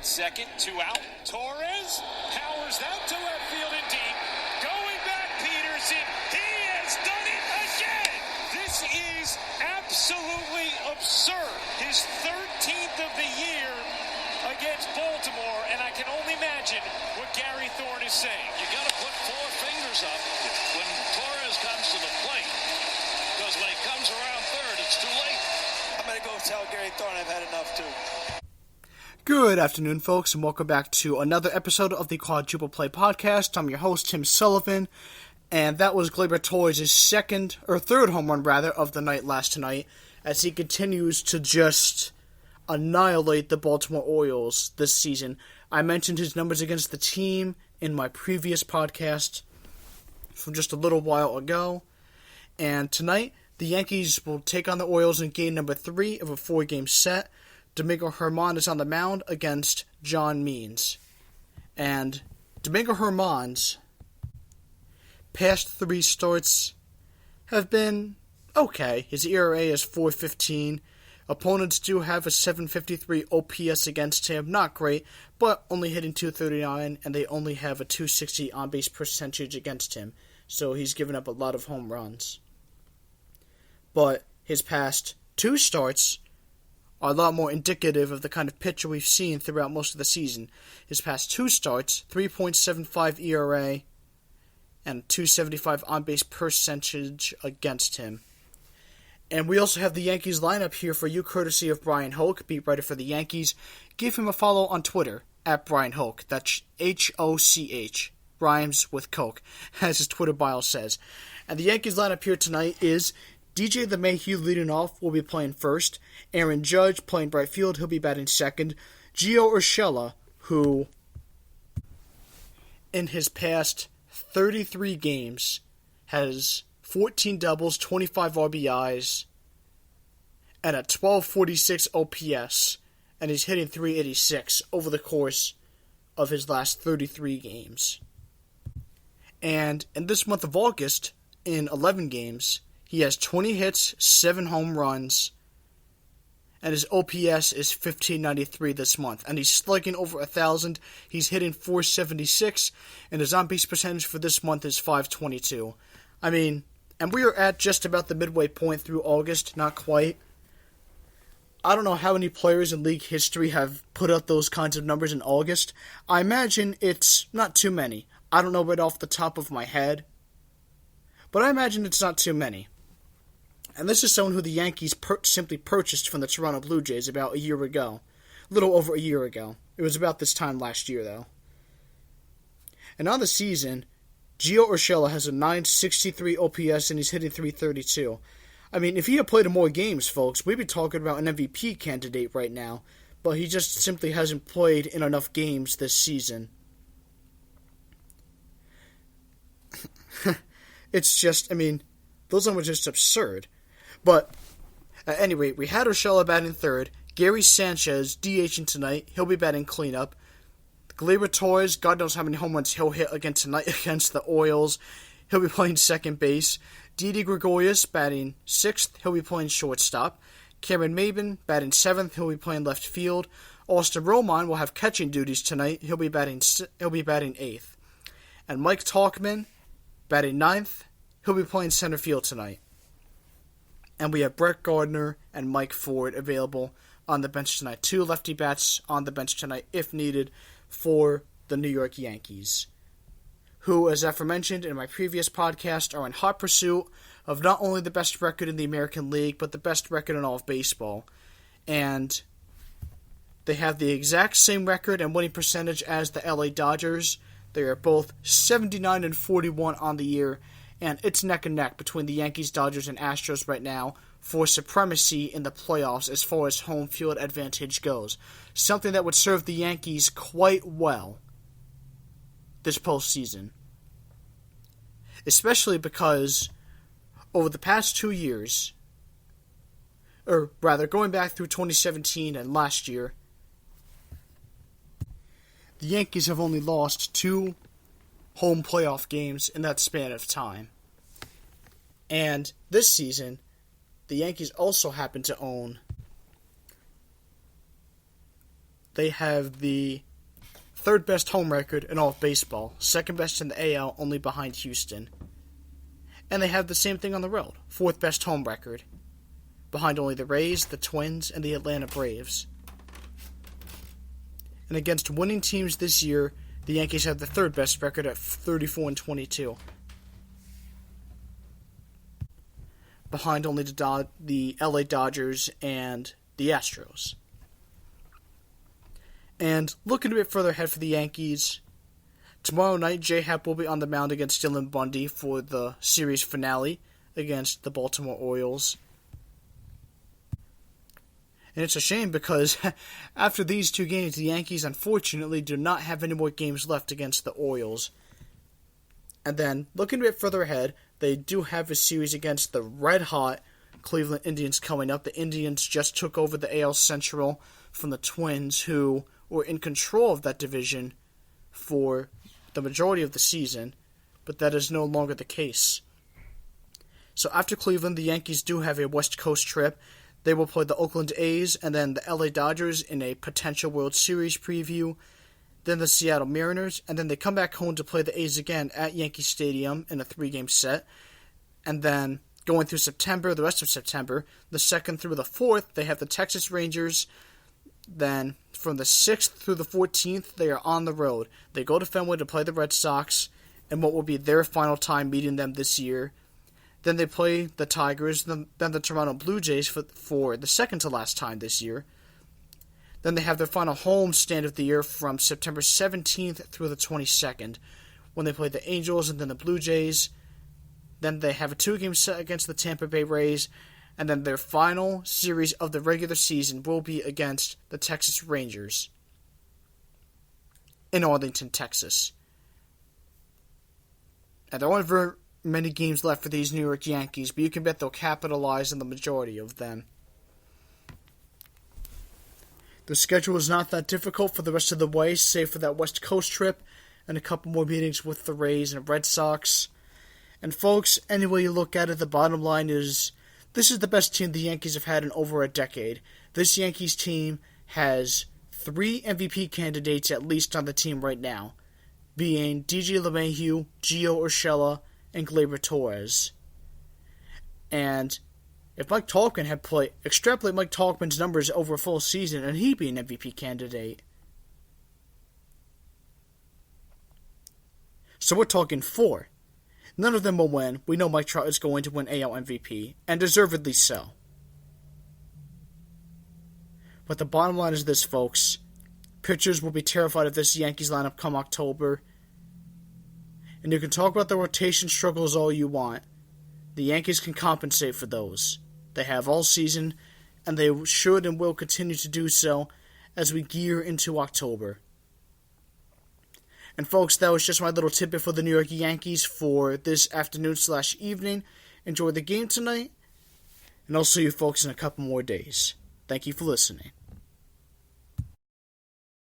at second, 2 out. Torres powers that to left field and deep. Going back, Peterson. He has done it again. This is absolutely absurd. His 13th of the year against Baltimore, and I can only imagine what Gary Thorne is saying. You got to put 4 fingers up when Torres comes to the plate, because when he comes around third, it's too late. I'm going to go tell Gary Thorne I've had enough too. Good afternoon, folks, and welcome back to another episode of the Quadruple Play podcast. I'm your host, Tim Sullivan, and that was Gleyber Torres' third home run, of the night last night, as he continues to just annihilate the Baltimore Orioles this season. I mentioned his numbers against the team in my previous podcast from just a little while ago, and tonight the Yankees will take on the Orioles in game number 3 of a 4-game set. Domingo Germán is on the mound against John Means. And Domingo Germán's past 3 starts have been okay. His ERA is .415. Opponents do have a .753 OPS against him. Not great, but only hitting .239, and they only have a .260 on-base percentage against him. So he's given up a lot of home runs. But his past 2 starts are a lot more indicative of the kind of pitcher we've seen throughout most of the season. His past 2 starts, 3.75 ERA and 275 on-base percentage against him. And we also have the Yankees lineup here for you, courtesy of Brian Hoke, beat writer for the Yankees. Give him a follow on Twitter, at Brian Hoke. That's H-O-C-H. Rhymes with Coke, as his Twitter bio says. And the Yankees lineup here tonight is DJ LeMahieu leading off, will be playing first. Aaron Judge playing right field, he'll be batting second. Gio Urshela, who in his past 33 games has 14 doubles, 25 RBIs, and a 1246 OPS, and he's hitting .386 over the course of his last 33 games. And in this month of August, in 11 games, he has 20 hits, 7 home runs, and his OPS is 1593 this month. And he's slugging over 1,000. He's hitting .476, and his on-base percentage for this month is .522. I mean, and we are at just about the midway point through August, not quite. I don't know how many players in league history have put up those kinds of numbers in August. I imagine it's not too many. I don't know right off the top of my head, but I imagine it's not too many. And this is someone who the Yankees simply purchased from the Toronto Blue Jays about a year ago. A little over a year ago. It was about this time last year, though. And on the season, Gio Urshela has a .963 OPS and he's hitting .332. I mean, if he had played more games, folks, we'd be talking about an MVP candidate right now. But he just simply hasn't played in enough games this season. It's just, I mean, those numbers are just absurd. But, at any rate, we had Urshela batting third. Gary Sanchez DHing tonight. He'll be batting cleanup. Gleyber Torres, God knows how many home runs he'll hit again tonight against the Orioles. He'll be playing second base. Didi Gregorius batting sixth. He'll be playing shortstop. Cameron Maybin batting seventh. He'll be playing left field. Austin Romine will have catching duties tonight. He'll be batting eighth. And Mike Tauchman batting ninth. He'll be playing center field tonight. And we have Brett Gardner and Mike Ford available on the bench tonight. 2 lefty bats on the bench tonight, if needed, for the New York Yankees, who, as aforementioned in my previous podcast, are in hot pursuit of not only the best record in the American League, but the best record in all of baseball. And they have the exact same record and winning percentage as the LA Dodgers. They are both 79-41 on the year, and it's neck and neck between the Yankees, Dodgers, and Astros right now for supremacy in the playoffs as far as home field advantage goes. Something that would serve the Yankees quite well this postseason. Especially because over the past 2 years, or rather going back through 2017 and last year, the Yankees have only lost 2 home playoff games in that span of time. And this season, the Yankees also happen to own they have the third best home record in all of baseball, second best in the AL, only behind Houston. And they have the same thing on the road, fourth best home record, behind only the Rays, the Twins, and the Atlanta Braves. And against winning teams this year, the Yankees have the third best record at 34-22. Behind only the LA Dodgers and the Astros. And looking a bit further ahead for the Yankees, tomorrow night J-Hap will be on the mound against Dylan Bundy for the series finale against the Baltimore Orioles. And it's a shame because after these two games, the Yankees unfortunately do not have any more games left against the Orioles. And then, looking a bit further ahead, they do have a series against the red-hot Cleveland Indians coming up. The Indians just took over the AL Central from the Twins, who were in control of that division for the majority of the season, but that is no longer the case. So after Cleveland, the Yankees do have a West Coast trip. They will play the Oakland A's and then the LA Dodgers in a potential World Series preview, then the Seattle Mariners, and then they come back home to play the A's again at Yankee Stadium in a 3-game set. And then going through September, the rest of September, the 2nd through the 4th, they have the Texas Rangers. Then from the 6th through the 14th, they are on the road. They go to Fenway to play the Red Sox in what will be their final time meeting them this year. Then they play the Tigers, then the Toronto Blue Jays for the second to last time this year. Then they have their final home stand of the year from September 17th through the 22nd, when they play the Angels and then the Blue Jays. Then they have a 2-game set against the Tampa Bay Rays, and then their final series of the regular season will be against the Texas Rangers in Arlington, Texas. And there aren't very many games left for these New York Yankees, but you can bet they'll capitalize on the majority of them. The schedule is not that difficult for the rest of the way, save for that West Coast trip and a couple more meetings with the Rays and Red Sox. And folks, any way you look at it, the bottom line is this is the best team the Yankees have had in over a decade. This Yankees team has 3 MVP candidates at least on the team right now, being DJ LeMahieu, Gio Urshela, and Gleyber Torres. And if Mike Tolkien had played, extrapolate Mike Tolkien's numbers over a full season, and he'd be an MVP candidate. So we're talking 4. None of them will win. We know Mike Trout is going to win AL MVP, and deservedly so. But the bottom line is this, folks. Pitchers will be terrified of this Yankees lineup come October. And you can talk about the rotation struggles all you want. The Yankees can compensate for those. They have all season, and they should and will continue to do so as we gear into October. And folks, that was just my little tidbit for the New York Yankees for this afternoon/evening. Enjoy the game tonight, and I'll see you folks in a couple more days. Thank you for listening.